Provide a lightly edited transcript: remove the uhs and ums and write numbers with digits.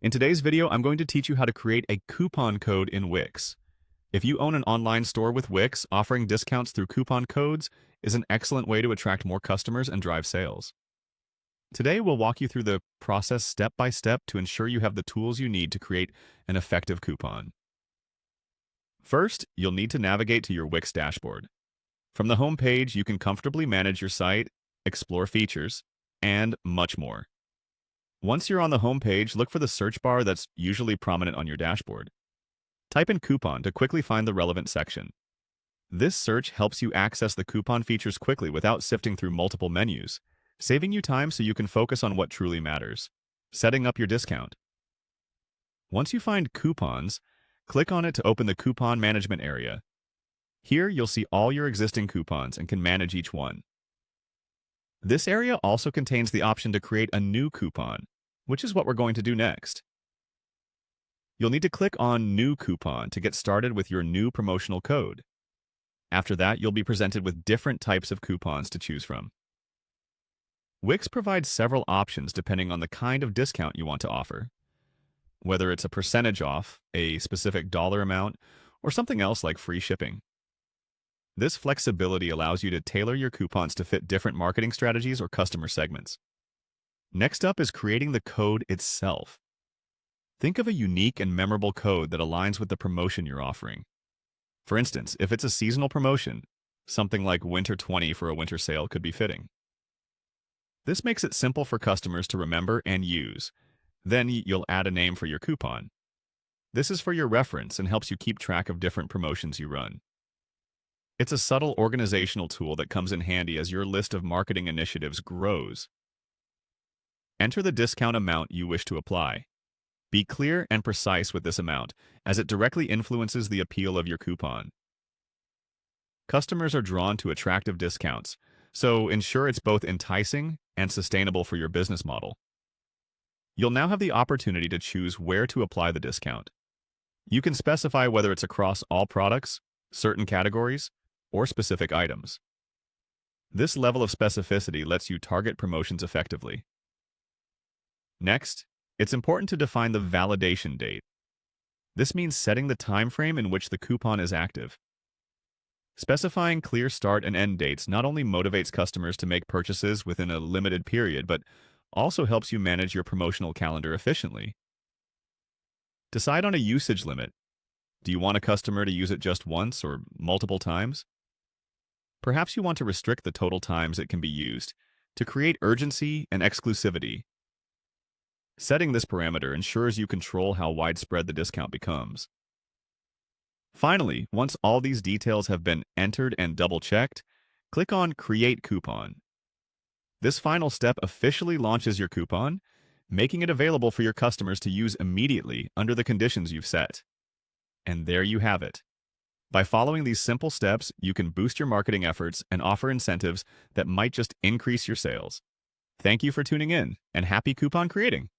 In today's video, I'm going to teach you how to create a coupon code in Wix. If you own an online store with Wix, offering discounts through coupon codes is an excellent way to attract more customers and drive sales. Today, we'll walk you through the process step by step to ensure you have the tools you need to create an effective coupon. First, you'll need to navigate to your Wix dashboard. From the home page, you can comfortably manage your site, explore features, and much more. Once you're on the home page, look for the search bar that's usually prominent on your dashboard. Type in coupon to quickly find the relevant section. This search helps you access the coupon features quickly without sifting through multiple menus, saving you time so you can focus on what truly matters: setting up your discount. Once you find coupons, click on it to open the coupon management area. Here, you'll see all your existing coupons and can manage each one. This area also contains the option to create a new coupon, which is what we're going to do next. You'll need to click on New Coupon to get started with your new promotional code. After that, you'll be presented with different types of coupons to choose from. Wix provides several options depending on the kind of discount you want to offer. Whether it's a percentage off, a specific dollar amount, or something else like free shipping. This flexibility allows you to tailor your coupons to fit different marketing strategies or customer segments. Next up is creating the code itself. Think of a unique and memorable code that aligns with the promotion you're offering. For instance, if it's a seasonal promotion, something like Winter 20 for a winter sale could be fitting. This makes it simple for customers to remember and use. Then you'll add a name for your coupon. This is for your reference and helps you keep track of different promotions you run. It's a subtle organizational tool that comes in handy as your list of marketing initiatives grows. Enter the discount amount you wish to apply. Be clear and precise with this amount, as it directly influences the appeal of your coupon. Customers are drawn to attractive discounts, so ensure it's both enticing and sustainable for your business model. You'll now have the opportunity to choose where to apply the discount. You can specify whether it's across all products, certain categories, or specific items. This level of specificity lets you target promotions effectively. Next, it's important to define the validation date. This means setting the time frame in which the coupon is active. Specifying clear start and end dates not only motivates customers to make purchases within a limited period, but also helps you manage your promotional calendar efficiently. Decide on a usage limit. Do you want a customer to use it just once or multiple times? Perhaps you want to restrict the total times it can be used to create urgency and exclusivity. Setting this parameter ensures you control how widespread the discount becomes. Finally, once all these details have been entered and double-checked, click on Create Coupon. This final step officially launches your coupon, making it available for your customers to use immediately under the conditions you've set. And there you have it. By following these simple steps, you can boost your marketing efforts and offer incentives that might just increase your sales. Thank you for tuning in, and happy coupon creating!